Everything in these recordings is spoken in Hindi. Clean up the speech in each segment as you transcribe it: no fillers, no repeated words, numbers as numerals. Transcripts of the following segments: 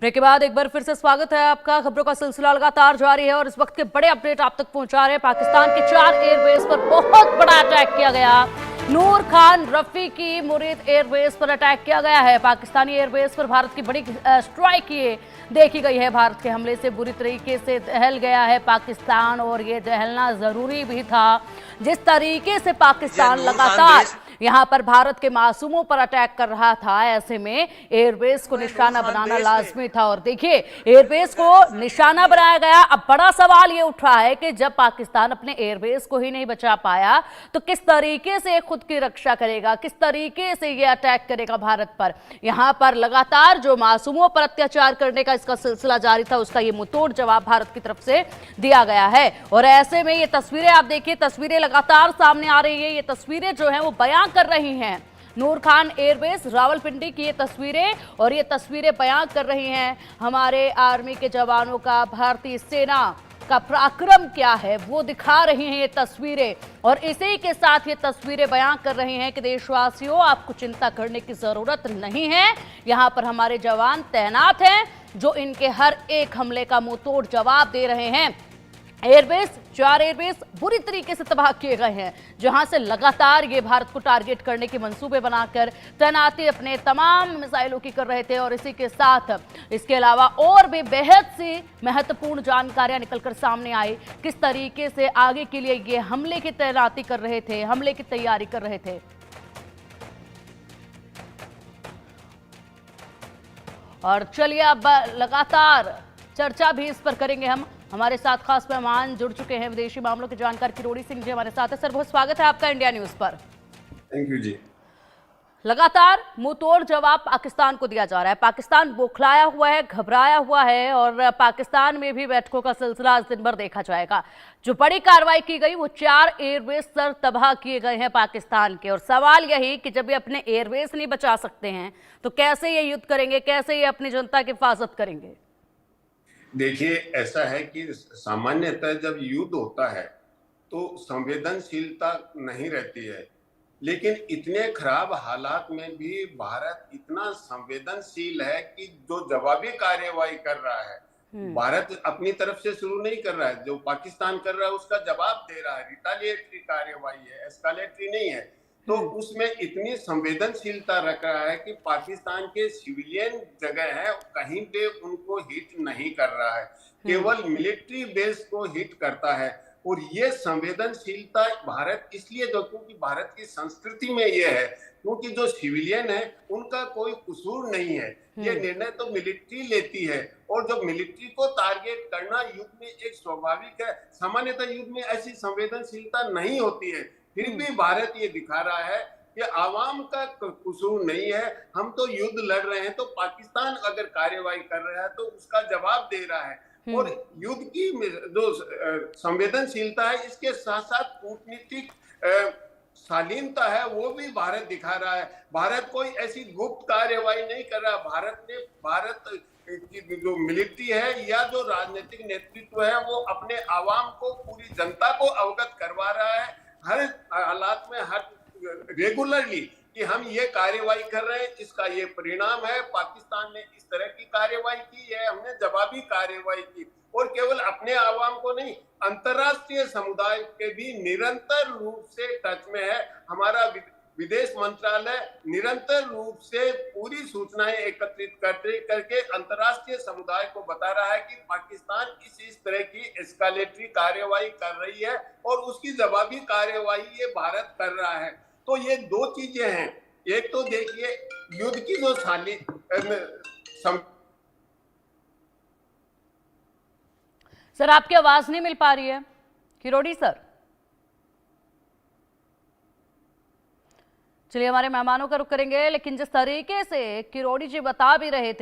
ब्रेक के बाद एक बार फिर से स्वागत है आपका। खबरों का सिलसिला लगातार जारी है और इस वक्त के बड़े अपडेट आप तक पहुंचा रहे हैं। पाकिस्तान के 4 एयरबेस पर बहुत बड़ा अटैक किया गया। नूर खान रफी की मुरीद एयरबेस पर अटैक किया गया है। पाकिस्तानी एयरबेस पर भारत की बड़ी स्ट्राइक ये देखी गई है। भारत के हमले से बुरी तरीके से दहल गया है पाकिस्तान, और ये दहलना जरूरी भी था। जिस तरीके से पाकिस्तान लगातार यहां पर भारत के मासूमों पर अटैक कर रहा था, ऐसे में एयरबेस को निशाना बनाना लाजमी था। और देखिए, एयरबेस को निशाना बनाया गया। अब बड़ा सवाल ये उठ रहा है कि जब पाकिस्तान अपने एयरबेस को ही नहीं बचा पाया तो किस तरीके से खुद की रक्षा करेगा, किस तरीके से ये अटैक करेगा भारत पर। यहां पर लगातार जो मासूमों पर अत्याचार करने का इसका सिलसिला जारी था, उसका ये मुंहतोड़ जवाब भारत की तरफ से दिया गया है। और ऐसे में ये तस्वीरें आप देखिए, तस्वीरें लगातार सामने आ रही है। ये तस्वीरें जो है वो बयां कर रही हैं नूर खान एयरबेस रावलपिंडी की ये तस्वीरें, और ये तस्वीरें बयां कर रही हैं हमारे आर्मी के जवानों का, भारतीय सेना का पराक्रम क्या है वो दिखा रही हैं ये तस्वीरें। और इसी के साथ ये तस्वीरें बयां कर रही हैं कि देशवासियों, आपको चिंता करने की जरूरत नहीं है। यहां पर हमारे जवान तैनात हैं जो इनके हर एक हमले का मुंहतोड़ जवाब दे रहे हैं। एयरबेस 4 एयरबेस बुरी तरीके से तबाह किए गए हैं, जहां से लगातार ये भारत को टारगेट करने के मंसूबे बनाकर तैनाती अपने तमाम मिसाइलों की कर रहे थे। और इसी के साथ इसके अलावा और भी बेहद सी महत्वपूर्ण जानकारियां निकलकर सामने आई, किस तरीके से आगे के लिए ये हमले की तैनाती कर रहे थे, हमले की तैयारी कर रहे थे। और चलिए अब लगातार चर्चा भी इस पर करेंगे हम। हमारे साथ खास मेहमान जुड़ चुके हैं, विदेशी मामलों के जानकार किरोड़ी सिंह जी हमारे साथ है। सर, बहुत स्वागत है आपका इंडिया न्यूज पर। थैंक यू जी। लगातार मुंहतोड़ जवाब पाकिस्तान को दिया जा रहा है। पाकिस्तान बौखलाया हुआ है, घबराया हुआ है, और पाकिस्तान में भी बैठकों का सिलसिला आज दिन भर देखा जाएगा। जो बड़ी कार्रवाई की गई वो 4 एयरबेस सर तबाह किए गए हैं पाकिस्तान के। और सवाल यही कि जब ये अपने एयरबेस नहीं बचा सकते हैं तो कैसे ये युद्ध करेंगे, कैसे ये अपनी जनता की हिफाजत करेंगे। देखिए, ऐसा है कि सामान्यतः जब युद्ध होता है तो संवेदनशीलता नहीं रहती है, लेकिन इतने खराब हालात में भी भारत इतना संवेदनशील है कि जो जवाबी कार्यवाही कर रहा है, भारत अपनी तरफ से शुरू नहीं कर रहा है। जो पाकिस्तान कर रहा है उसका जवाब दे रहा है। रिटालिएटरी कार्यवाही है, एस्कालेटरी नहीं है। तो उसमें इतनी संवेदनशीलता रख रहा है कि पाकिस्तान के सिविलियन जगह है कहीं पे उनको हिट नहीं कर रहा है, केवल मिलिट्री बेस को हिट करता है। और ये संवेदनशीलता भारत इसलिए, जो क्योंकि भारत की संस्कृति में ये है, क्योंकि जो सिविलियन है उनका कोई कसूर नहीं है। ये निर्णय तो मिलिट्री लेती है, और जब मिलिट्री को टारगेट करना युद्ध में एक स्वाभाविक है। सामान्यतः युद्ध में ऐसी संवेदनशीलता नहीं होती है, फिर भी भारत ये दिखा रहा है कि आवाम का कसूर नहीं है। हम तो युद्ध लड़ रहे हैं, तो पाकिस्तान अगर कार्यवाही कर रहा है तो उसका जवाब दे रहा है। और युद्ध की जो संवेदनशीलता है, इसके साथ साथ कूटनीतिक शालीनता है, वो भी भारत दिखा रहा है। भारत कोई ऐसी गुप्त कार्यवाही नहीं कर रहा। भारत की जो मिलिट्री है या जो राजनीतिक नेतृत्व है, वो अपने आवाम को, पूरी जनता को अवगत करवा रहा है हर हालात में, हर रेगुलरली, कि हम ये कार्यवाही कर रहे हैं। इसका ये परिणाम है, पाकिस्तान ने इस तरह की कार्यवाही की है, हमने जवाबी कार्यवाही की। और केवल अपने आवाम को नहीं, अंतर्राष्ट्रीय समुदाय के भी निरंतर रूप से टच में है। हमारा विदेश मंत्रालय निरंतर रूप से पूरी सूचनाएं एकत्रित करके अंतर्राष्ट्रीय समुदाय को बता रहा है कि पाकिस्तान इस तरह की एस्कालेटरी कार्यवाही कर रही है, और उसकी जवाबी कार्यवाही ये भारत कर रहा है। तो ये दो चीजें हैं। एक तो देखिए, युद्ध की जो सर, आपकी आवाज नहीं मिल पा रही है किरोड़ी सर। चलिए, हमारे मेहमानों का रुख करेंगे। लेकिन जिस तरीके से किरोड़ी जी बता भी रहे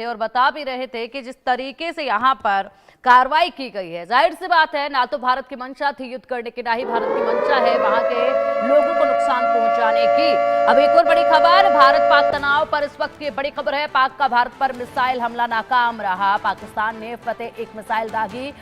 थे कि जिस तरीके से यहाँ पर कार्रवाई की गई है, जाहिर सी बात है, ना तो भारत की मंशा थी युद्ध करने की, ना ही भारत की मंशा है वहां के लोगों को नुकसान पहुंचाने की। अब एक और बड़ी खबर, भारत पाक तनाव पर इस वक्त की बड़ी खबर है। पाक का भारत पर मिसाइल हमला नाकाम रहा। पाकिस्तान ने फतेह एक मिसाइल दागी